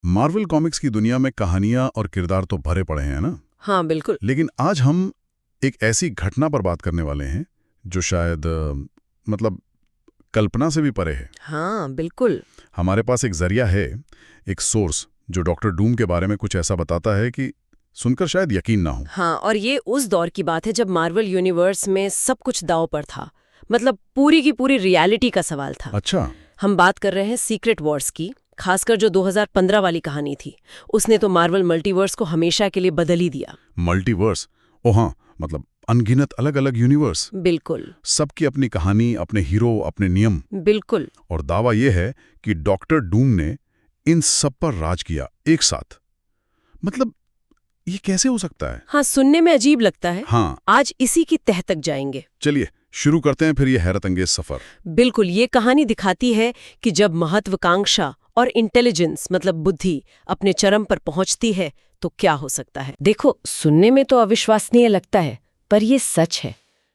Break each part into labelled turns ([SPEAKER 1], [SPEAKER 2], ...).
[SPEAKER 1] Marvel comics की दुनिया में कहानियां और किरदार तो भरे पड़े हैं ना।
[SPEAKER 2] हाँ बिल्कुल।
[SPEAKER 1] लेकिन आज हम एक ऐसी घटना पर बात करने वाले हैं जो शायद मतलब कल्पना से भी परे है।
[SPEAKER 2] हाँ बिल्कुल।
[SPEAKER 1] हमारे पास एक जरिया है, एक सोर्स जो डॉक्टर डूम के बारे में कुछ ऐसा बताता है कि सुनकर शायद यकीन ना हो।
[SPEAKER 2] हाँ, और ये उस दौर की बात है जब मार्वल यूनिवर्स में सब कुछ दांव पर था। मतलब पूरी की पूरी रियलिटी का सवाल था।
[SPEAKER 1] अच्छा।
[SPEAKER 2] हम बात कर रहे हैं सीक्रेट वॉर्स की, खासकर जो 2015 वाली कहानी थी। उसने तो मार्वल मल्टीवर्स को हमेशा के लिए बदल ही दिया।
[SPEAKER 1] मल्टीवर्स? ओ हाँ, मतलब अनगिनत अलग अलग यूनिवर्स।
[SPEAKER 2] बिल्कुल
[SPEAKER 1] सबकी अपनी कहानी, अपने हीरो, अपने नियम।
[SPEAKER 2] बिल्कुल।
[SPEAKER 1] और दावा यह है कि डॉक्टर डूम ने इन सब पर राज किया एक साथ। मतलब ये कैसे हो सकता है?
[SPEAKER 2] हाँ, सुनने में अजीब लगता है।
[SPEAKER 1] हाँ,
[SPEAKER 2] आज इसी की तह तक जाएंगे।
[SPEAKER 1] चलिए शुरू करते हैं फिर ये हैरत अंगेज सफर।
[SPEAKER 2] बिल्कुल, ये कहानी दिखाती है कि जब महत्वाकांक्षा और इंटेलिजेंस मतलब बुद्धि अपने चरम पर पहुंचती है तो क्या हो सकता है। देखो, सुनने में तो अविश्वसनीय लगता है, पर ये सच है।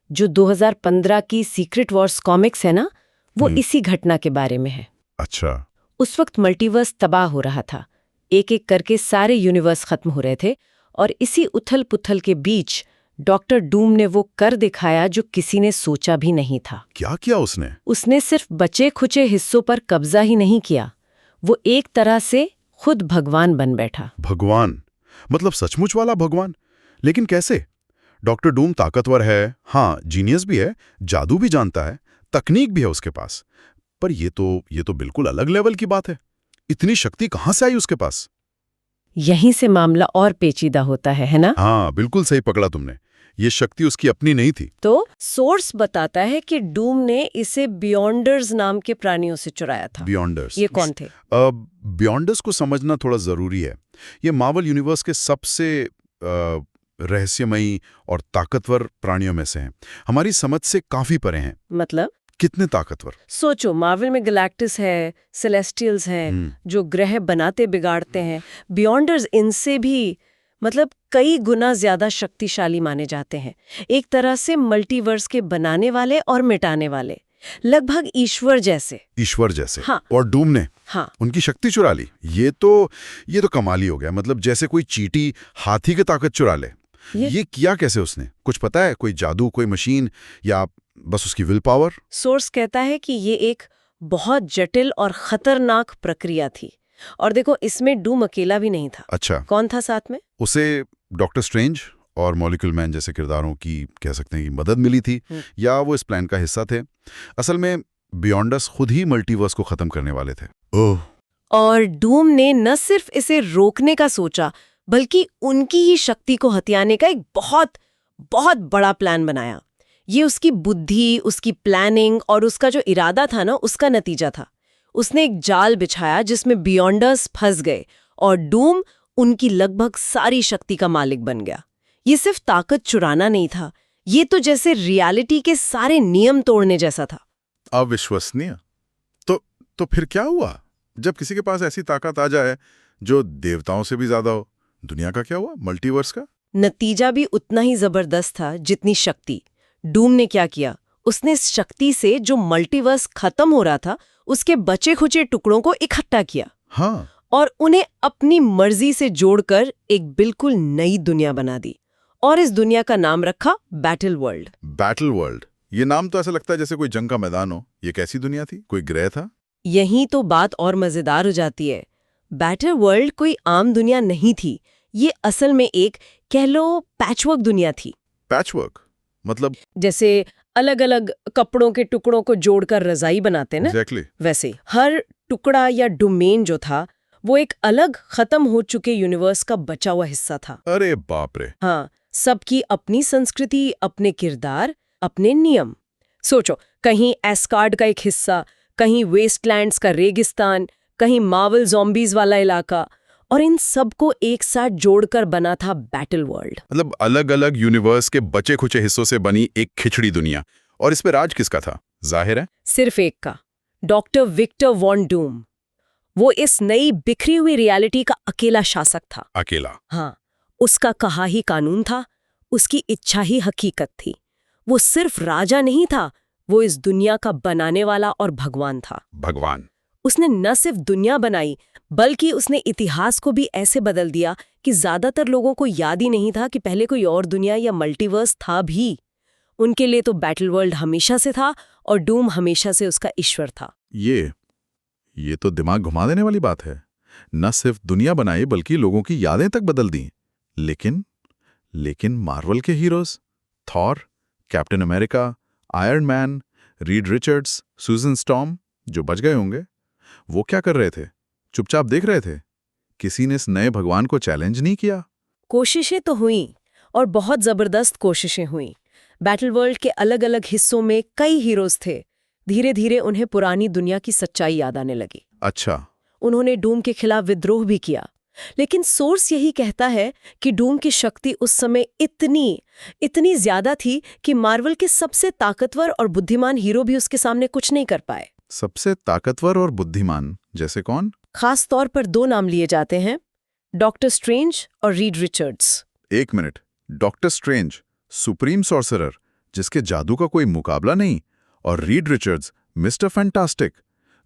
[SPEAKER 2] जो 2015 की सीक्रेट वॉर्स कॉमिक्स है ना, वो इसी घटना के बारे में है।
[SPEAKER 1] अच्छा।
[SPEAKER 2] उस वक्त मल्टीवर्स तबाह हो रहा था, एक एक करके सारे यूनिवर्स खत्म हो रहे थे, और इसी उथल पुथल के बीच डॉक्टर डूम ने वो कर दिखाया जो किसी ने सोचा भी नहीं था।
[SPEAKER 1] क्या किया उसने?
[SPEAKER 2] उसने सिर्फ बचे खुचे हिस्सों पर कब्जा ही नहीं किया, वो एक तरह से खुद भगवान बन बैठा।
[SPEAKER 1] भगवान? मतलब सचमुच वाला भगवान? लेकिन कैसे? डॉक्टर डूम ताकतवर है, हाँ, जीनियस भी है, जादू भी जानता है, तकनीक भी है उसके पास, पर ये तो बिल्कुल अलग लेवल की बात है। इतनी शक्ति कहाँ से आई उसके पास?
[SPEAKER 2] यहीं से मामला और पेचीदा होता है ना?
[SPEAKER 1] हाँ, बिल्कुल सही पकड़ा तुमने। ये शक्ति उसकी अपनी नहीं थी।
[SPEAKER 2] तो सोर्स बताता है कि डूम ने इसे बियॉन्डर्स नाम के प्राणियों से चुराया था।
[SPEAKER 1] बियॉन्डर्स?
[SPEAKER 2] ये कौन थे?
[SPEAKER 1] बियॉन्डर्स को समझना थोड़ा जरूरी है। ये मार्वल यूनिवर्स के सबसे रहस्यमयी और ताकतवर प्राणियों में से हैं। हमारी समझ से काफी परे हैं।
[SPEAKER 2] मतलब
[SPEAKER 1] कितने ताकतवर?
[SPEAKER 2] सोचो, मार्वल में गैलेक्टिस है, सेलेस्टियल्स हैं जो ग्रह बनाते बिगाड़ते हैं। बियॉन्डर्स इनसे भी मतलब कई गुना ज्यादा शक्तिशाली माने जाते हैं। एक तरह से मल्टीवर्स के बनाने वाले और मिटाने वाले, लगभग ईश्वर जैसे।
[SPEAKER 1] ईश्वर जैसे?
[SPEAKER 2] हाँ।
[SPEAKER 1] और डूम ने
[SPEAKER 2] हाँ,
[SPEAKER 1] उनकी शक्ति चुरा ली? ये तो कमाल ही हो गया। मतलब जैसे कोई चींटी हाथी की ताकत चुरा ले। ये किया कैसे उसने? कुछ पता है? कोई जादू, कोई मशीन, या बस उसकी विल पावर?
[SPEAKER 2] सोर्स कहता है कि ये एक बहुत जटिल और खतरनाक प्रक्रिया थी। और देखो, इसमें डूम अकेला भी नहीं था।
[SPEAKER 1] अच्छा।
[SPEAKER 2] कौन था साथ में?
[SPEAKER 1] उसे डॉक्टर स्ट्रेंज और मॉलिक्यूल मैन जैसे किरदारों की कह सकते हैं कि मदद मिली थी, या वो इस प्लान का हिस्सा थे। असल में बियॉन्डर्स खुद ही मल्टीवर्स को खत्म करने वाले थे। ओह।
[SPEAKER 2] और डूम ने न सिर्फ इसे रोकने का सोचा, बल्कि उनकी ही शक्ति को हथियाने का एक बहुत बहुत बड़ा प्लान बनाया। ये उसकी बुद्धि, उसकी प्लानिंग और उसका जो इरादा था ना, उसका नतीजा था। उसने एक जाल बिछाया जिसमें बियॉन्डर्स फंस गए और डूम उनकी लगभग सारी शक्ति का मालिक बन गया। ये सिर्फ ताकत चुराना नहीं था, ये तो जैसे रियलिटी के सारे नियम तोड़ने जैसा था।
[SPEAKER 1] अविश्वसनीय। तो फिर क्या हुआ जब किसी के पास ऐसी ताकत आ जाए जो देवताओं से भी ज्यादा हो? दुनिया का क्या हुआ, मल्टीवर्स का?
[SPEAKER 2] नतीजा भी उतना ही जबरदस्त था जितनी शक्ति। डूम ने क्या किया, उसने इस शक्ति से जो मल्टीवर्स खत्म हो रहा था उसके बचे खुचे टुकड़ों को इकट्ठा किया।
[SPEAKER 1] हाँ।
[SPEAKER 2] और उन्हें अपनी मर्जी से जोड़कर एक बिल्कुल नई दुनिया बना दी। और इस दुनिया का नाम रखा बैटल वर्ल्ड।
[SPEAKER 1] Battle world? ये नाम तो ऐसा लगता है जैसे कोई जंग का मैदान हो। ये कैसी दुनिया थी? कोई ग्रह था?
[SPEAKER 2] यहीं तो बात और मजेदार हो जाती है। बैटल वर्ल्ड कोई आम दुनिया नहीं थी, ये असल में एक, कह लो, पैचवर्क दुनिया थी।
[SPEAKER 1] पैचवर्क मतलब?
[SPEAKER 2] जैसे अलग अलग कपड़ों के टुकड़ों को जोड़कर रजाई बनाते ना,
[SPEAKER 1] Exactly.
[SPEAKER 2] वैसे हर टुकड़ा या डोमेन जो था वो एक अलग खत्म हो चुके यूनिवर्स का बचा हुआ हिस्सा था।
[SPEAKER 1] अरे बाप रे।
[SPEAKER 2] हाँ, सबकी अपनी संस्कृति, अपने किरदार, अपने नियम। सोचो, कहीं एस्कार्ड का एक हिस्सा, कहीं वेस्टलैंड्स का रेगिस्तान, कहीं मार्वल ज़ॉम्बीज वाला इलाका, और इन सबको एक साथ जोड़कर बना था बैटल वर्ल्ड।
[SPEAKER 1] मतलब अलग अलग यूनिवर्स के बचे खुचे हिस्सों से बनी एक खिचड़ी दुनिया। और इस पे राज किसका था? जाहिर है
[SPEAKER 2] सिर्फ एक का, डॉक्टर विक्टर वॉन डूम। वो इस नई बिखरी हुई रियलिटी का अकेला शासक था।
[SPEAKER 1] अकेला?
[SPEAKER 2] हाँ, उसका कहा ही कानून था, उसकी इच्छा ही हकीकत थी। वो सिर्फ राजा नहीं था, वो इस दुनिया का बनाने वाला और भगवान था।
[SPEAKER 1] भगवान?
[SPEAKER 2] उसने न सिर्फ दुनिया बनाई बल्कि उसने इतिहास को भी ऐसे बदल दिया कि ज्यादातर लोगों को याद ही नहीं था कि पहले कोई और दुनिया या मल्टीवर्स था भी। उनके लिए तो बैटल वर्ल्ड हमेशा से था और डूम हमेशा से उसका ईश्वर था।
[SPEAKER 3] ये तो दिमाग घुमा देने वाली बात है। न सिर्फ दुनिया बनाई बल्कि लोगों की यादें तक बदल दी। लेकिन मार्वल के heroes, Thor, Captain America, Iron Man, Reed Richards, Susan Storm, जो बच गए होंगे, वो क्या कर रहे थे? चुपचाप देख रहे थे? किसी ने इस नए भगवान को चैलेंज नहीं किया?
[SPEAKER 2] कोशिशें तो हुई और बहुत जबरदस्त कोशिशें हुई। बैटल वर्ल्ड के अलग अलग हिस्सों में कई हीरोज थे। धीरे धीरे उन्हें पुरानी दुनिया की सच्चाई याद आने लगी।
[SPEAKER 3] अच्छा।
[SPEAKER 2] उन्होंने डूम के खिलाफ विद्रोह भी किया, लेकिन सोर्स यही कहता है कि डूम की शक्ति उस समय इतनी ज्यादा थी कि मार्वल के सबसे ताकतवर और बुद्धिमान हीरो भी उसके सामने कुछ नहीं कर पाए।
[SPEAKER 3] सबसे ताकतवर और बुद्धिमान जैसे कौन?
[SPEAKER 2] खास तौर पर 2 नाम लिए जाते हैं, डॉक्टर स्ट्रेंज और रीड रिचर्ड्स।
[SPEAKER 3] एक minute, doctor strange, supreme sorcerer, जिसके जादू का कोई मुकाबला नहीं, और रीड रिचर्ड्स, मिस्टर फैंटास्टिक,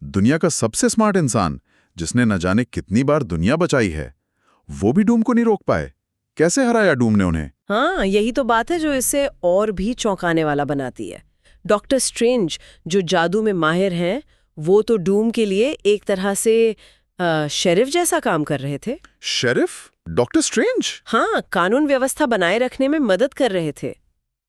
[SPEAKER 3] दुनिया का सबसे स्मार्ट इंसान, जिसने न जाने कितनी बार दुनिया बचाई है। वो भी डूम को नहीं रोक पाए। कैसे हराया डूम ने उन्हें?
[SPEAKER 2] हाँ, यही तो बात है जो इसे और भी चौंकाने वाला बनाती है। डॉक्टर स्ट्रेंज जो जादू में माहिर हैं, वो तो डूम के लिए एक तरह से शेरिफ जैसा काम कर रहे थे।
[SPEAKER 3] शेरिफ? Doctor strange?
[SPEAKER 2] हाँ, कानून व्यवस्था बनाए रखने में मदद कर रहे थे।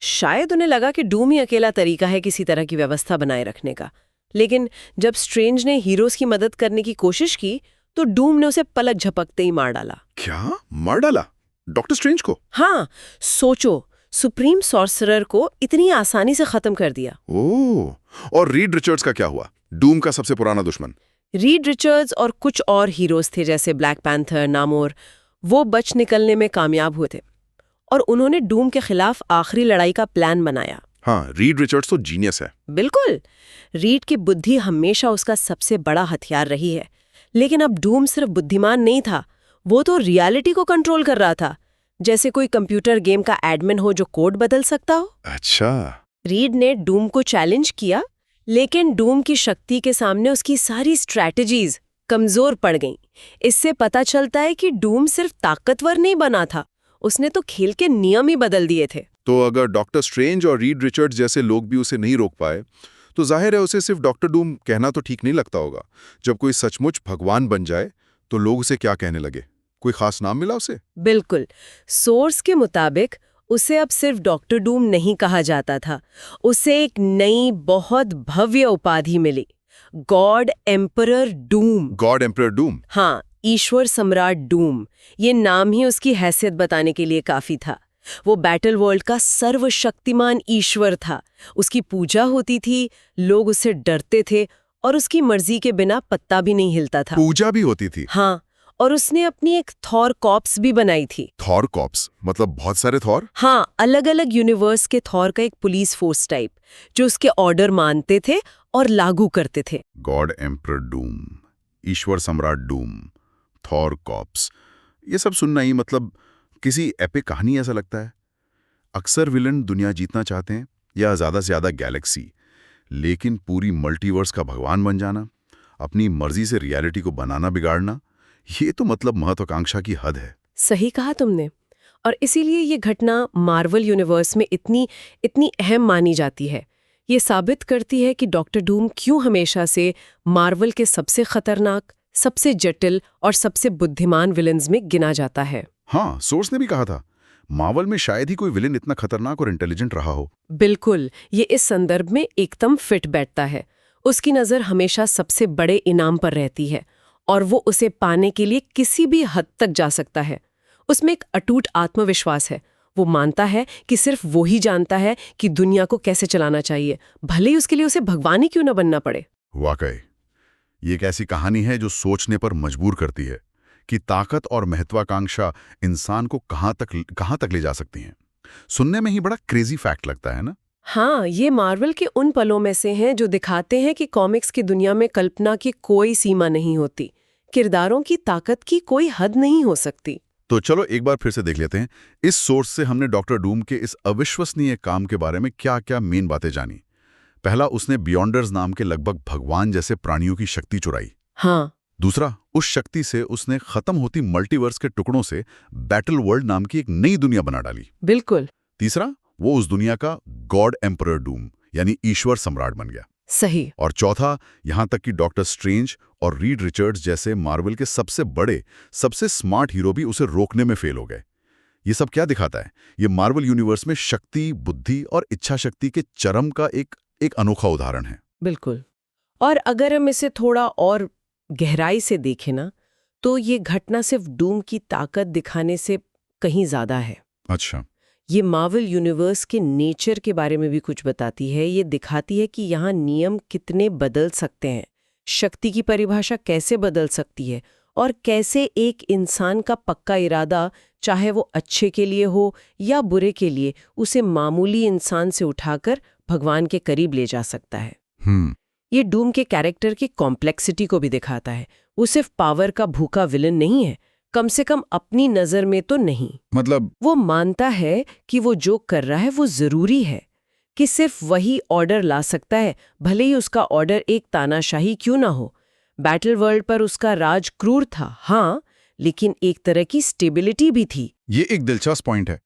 [SPEAKER 2] शायद उन्हें लगा कि डूम ही अकेला तरीका है किसी तरह की व्यवस्था बनाए रखने का। लेकिन जब स्ट्रेंज ने हीरोज की मदद करने की कोशिश की तो डूम ने उसे पलक झपकते ही मार डाला।
[SPEAKER 3] क्या? मार डाला डॉक्टर स्ट्रेंज को?
[SPEAKER 2] हाँ, सोचो, सुप्रीम सॉर्सरर को इतनी आसानी से खत्म कर दिया।
[SPEAKER 1] ओह, और रीड रिचर्ड्स का क्या हुआ? डूम का सबसे पुराना दुश्मन।
[SPEAKER 2] रीड रिचर्ड्स और कुछ और हीरोज थे जैसे ब्लैक पैंथर, नामोर, वो बच निकलने में कामयाब हुए थे और उन्होंने डूम के खिलाफ आखिरी लड़ाई का प्लान बनाया।
[SPEAKER 1] हाँ, रीड रिचर्ड्स तो जीनियस है।
[SPEAKER 2] बिल्कुल, रीड की बुद्धि हमेशा उसका सबसे बड़ा हथियार रही है। लेकिन अब डूम सिर्फ बुद्धिमान नहीं था, वो तो रियलिटी को कंट्रोल कर रहा था, जैसे कोई कंप्यूटर गेम का एडमिन हो जो कोड बदल सकता हो।
[SPEAKER 1] अच्छा।
[SPEAKER 2] रीड ने डूम को चैलेंज किया, लेकिन डूम की शक्ति के सामने उसकी सारी स्ट्रैटेजीज कमजोर पड़ गईं। इससे पता चलता है कि डूम सिर्फ ताकतवर नहीं बना था, उसने तो खेल के नियम ही बदल दिए थे।
[SPEAKER 1] तो अगर डॉक्टर स्ट्रेंज और रीड रिचर्ड्स जैसे लोग भी उसे नहीं रोक पाए, तो जाहिर है उसे सिर्फ डॉक्टर डूम कहना तो ठीक नहीं लगता होगा। जब कोई सचमुच भगवान बन जाए तो लोग उसे क्या कहने लगे? कोई खास नाम मिला उसे?
[SPEAKER 2] बिल्कुल, सोर्स के मुताबिक उसे अब सिर्फ डॉक्टर डूम नहीं कहा जाता था, उसे एक नई बहुत भव्य उपाधि मिली, God Emperor Doom.
[SPEAKER 1] God Emperor Doom?
[SPEAKER 2] हाँ, ईश्वर सम्राट डूम। ये नाम ही उसकी हैसियत बताने के लिए काफी था। वो बैटल वर्ल्ड का सर्वशक्तिमान ईश्वर था। उसकी पूजा होती थी, लोग उससे डरते थे और उसकी मर्जी के बिना पत्ता भी नहीं हिलता था।
[SPEAKER 1] पूजा भी होती थी?
[SPEAKER 2] हाँ, और उसने अपनी एक थॉर कॉप्स भी बनाई थी।
[SPEAKER 1] थॉर कॉप्स मतलब बहुत सारे थॉर?
[SPEAKER 2] हाँ, अलग अलग यूनिवर्स के थॉर का एक पुलिस फोर्स टाइप, जो उसके ऑर्डर मानते थे और लागू करते थे।
[SPEAKER 1] गॉड एम्परर डूम, ईश्वर सम्राट डूम, थॉर कॉप्स, ये सब सुनना ही मतलब किसी एपिक कहानी ऐसा लगता है। अक्सर विलन दुनिया जीतना चाहते हैं या ज्यादा से ज्यादा गैलेक्सी, लेकिन पूरी मल्टीवर्स का भगवान बन जाना, अपनी मर्जी से रियलिटी को बनाना बिगाड़ना, ये तो मतलब महत्वाकांक्षा की हद है।
[SPEAKER 2] सही कहा तुमने, और इसीलिए ये घटना मार्वल यूनिवर्स में इतनी अहम मानी जाती है। ये साबित करती है कि डॉक्टर डूम क्यों हमेशा से मार्वल के सबसे खतरनाक, सबसे जटिल और सबसे बुद्धिमान विलन्स में गिना जाता है।
[SPEAKER 1] हाँ, सोर्स ने भी कहा था मार्वल में शायद ही कोई विलेन इतना खतरनाक और इंटेलिजेंट रहा हो।
[SPEAKER 2] बिल्कुल, ये इस संदर्भ में एकदम फिट बैठता है। उसकी नज़र हमेशा सबसे बड़े इनाम पर रहती है और वो उसे पाने के लिए किसी भी हद तक जा सकता है। उसमें एक अटूट आत्मविश्वास है। वो मानता है कि सिर्फ वो ही जानता है कि दुनिया को कैसे चलाना चाहिए, भले ही उसके लिए उसे भगवान ही क्यों न बनना पड़े।
[SPEAKER 1] वाकई ये एक ऐसी कहानी है जो सोचने पर मजबूर करती है कि ताकत और महत्वाकांक्षा इंसान को कहां तक ले जा सकती हैं। सुनने में ही बड़ा क्रेजी फैक्ट लगता है ना?
[SPEAKER 2] हाँ, ये मार्वल के उन पलों में से हैं जो दिखाते हैं कि कॉमिक्स की दुनिया में कल्पना की कोई सीमा नहीं होती, किरदारों की ताकत की कोई हद नहीं हो सकती।
[SPEAKER 1] तो चलो एक बार फिर से देख लेते हैं। इस सोर्स से हमने डॉक्टर डूम के इस अविश्वसनीय काम के बारे में क्या-क्या मेन बातें जानी। पहला, उसने बियॉन्डर्स नाम के लगभग भगवान जैसे प्राणियों की शक्ति चुराई।
[SPEAKER 2] हाँ,
[SPEAKER 1] दूसरा, उस शक्ति से उसने खत्म होती मल्टीवर्स के टुकड़ों से बैटल वर्ल्ड नाम की एक नई दुनिया बना डाली।
[SPEAKER 2] बिल्कुल
[SPEAKER 1] तीसरा, वो उस दुनिया का गॉड एम्परर डूम यानी ईश्वर सम्राट बन गया।
[SPEAKER 2] सही।
[SPEAKER 1] और चौथा, यहां तक कि डॉक्टर स्ट्रेंज और रीड रिचर्ड्स जैसे मार्वल के सबसे बड़े, सबसे स्मार्ट हीरो भी उसे रोकने में फेल हो गए। ये सब क्या दिखाता है? ये मार्वल यूनिवर्स में शक्ति, बुद्धि और इच्छा शक्ति के चरम का एक अनोखा उदाहरण है।
[SPEAKER 2] बिल्कुल। और अगर हम इसे थोड़ा और गहराई से देखें ना, तो ये घटना सिर्फ डूम की ताकत दिखाने से कहीं ज्यादा है।
[SPEAKER 1] अच्छा।
[SPEAKER 2] ये मार्वल यूनिवर्स के नेचर के बारे में भी कुछ बताती है। ये दिखाती है कि यहाँ नियम कितने बदल सकते हैं, शक्ति की परिभाषा कैसे बदल सकती है, और कैसे एक इंसान का पक्का इरादा, चाहे वो अच्छे के लिए हो या बुरे के लिए, उसे मामूली इंसान से उठाकर भगवान के करीब ले जा सकता है। ये डूम के कैरेक्टर की कॉम्प्लेक्सिटी को भी दिखाता है। वो सिर्फ पावर का भूखा विलन नहीं है, कम से कम अपनी नजर में तो नहीं।
[SPEAKER 1] मतलब
[SPEAKER 2] वो मानता है कि वो जो कर रहा है वो जरूरी है, कि सिर्फ वही ऑर्डर ला सकता है, भले ही उसका ऑर्डर एक तानाशाही क्यों ना हो। बैटल वर्ल्ड पर उसका राज क्रूर था, हाँ, लेकिन एक तरह की स्टेबिलिटी भी थी।
[SPEAKER 3] ये एक दिलचस्प पॉइंट है।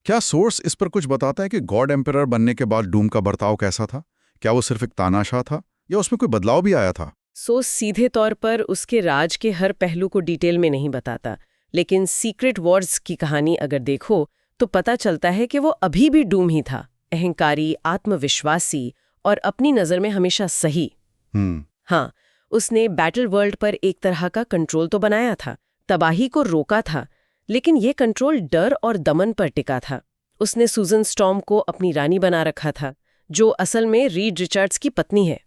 [SPEAKER 3] क्या सोर्स इस पर कुछ बताता है कि गॉड एम्परर बनने के बाद डूम का बर्ताव कैसा था? क्या वो सिर्फ एक तानाशाह था या उसमें कोई बदलाव भी आया था?
[SPEAKER 2] सो सीधे तौर पर उसके राज के हर पहलू को डिटेल में नहीं बताता, लेकिन सीक्रेट वॉर्स की कहानी अगर देखो तो पता चलता है कि वो अभी भी डूम ही था, अहंकारी, आत्मविश्वासी और अपनी नज़र में हमेशा सही। हाँ, उसने बैटल वर्ल्ड पर एक तरह का कंट्रोल तो बनाया था, तबाही को रोका था, लेकिन ये कंट्रोल डर और दमन पर टिका था। उसने सूजन स्टॉर्म को अपनी रानी बना रखा था, जो असल में रीड रिचर्ड्स की पत्नी है,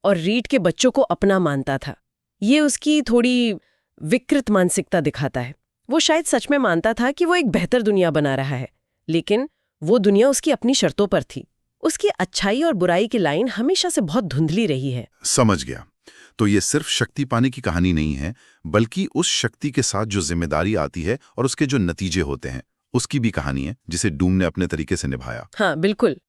[SPEAKER 2] और रीड के बच्चों को अपना मानता था। ये उसकी थोड़ी विकृत मानसिकता दिखाता है। वो शायद सच में मानता था कि वो एक बेहतर दुनिया बना रहा है, लेकिन वो दुनिया उसकी अपनी शर्तों पर थी। उसकी अच्छाई और बुराई की लाइन हमेशा से बहुत धुंधली रही है।
[SPEAKER 1] समझ गया। तो ये सिर्फ शक्ति पाने की कहानी नहीं है, बल्कि उस शक्ति के साथ जो जिम्मेदारी आती है और उसके जो नतीजे होते हैं, उसकी भी कहानी है, जिसे डूम ने अपने तरीके से निभाया।
[SPEAKER 2] हाँ, बिल्कुल।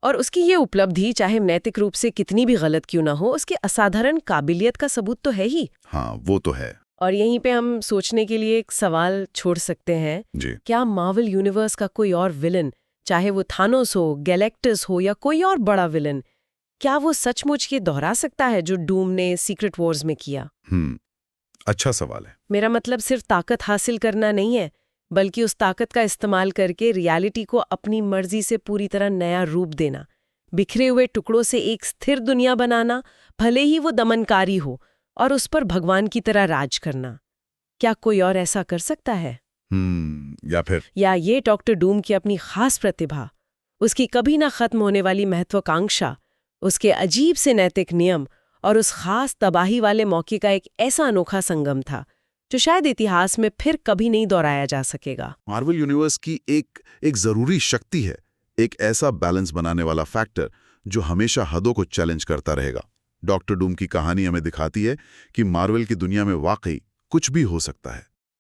[SPEAKER 2] और उसकी ये उपलब्धि, चाहे नैतिक रूप से कितनी भी गलत क्यों ना हो, उसके असाधारण काबिलियत का सबूत तो है ही।
[SPEAKER 1] हाँ, वो तो है।
[SPEAKER 2] और यहीं पे हम सोचने के लिए एक सवाल छोड़ सकते हैं
[SPEAKER 1] जी।
[SPEAKER 2] क्या मार्वल यूनिवर्स का कोई और विलन, चाहे वो थानोस हो, गैलेक्टस हो या कोई और बड़ा विलन, क्या वो सचमुच ये दोहरा सकता है जो डूम ने सीक्रेट वॉर्स में किया?
[SPEAKER 1] अच्छा सवाल है।
[SPEAKER 2] मेरा मतलब सिर्फ ताकत हासिल करना नहीं है, बल्कि उस ताकत का इस्तेमाल करके रियलिटी को अपनी मर्जी से पूरी तरह नया रूप देना, बिखरे हुए टुकड़ों से एक स्थिर दुनिया बनाना, भले ही वो दमनकारी हो, और उस पर भगवान की तरह राज करना। क्या कोई और ऐसा कर सकता है? या ये डॉक्टर डूम की अपनी खास प्रतिभा, उसकी कभी ना खत्म होने वाली महत्वाकांक्षा, उसके अजीब से नैतिक नियम और उस खास तबाही वाले मौके का एक ऐसा अनोखा संगम था जो शायद इतिहास में फिर कभी नहीं दोहराया जा सकेगा।
[SPEAKER 1] मार्वल यूनिवर्स की एक जरूरी शक्ति है, एक ऐसा बैलेंस बनाने वाला फैक्टर जो हमेशा हदों को चैलेंज करता रहेगा। डॉक्टर डूम की कहानी हमें दिखाती है कि मार्वल की दुनिया में वाकई कुछ भी हो सकता है।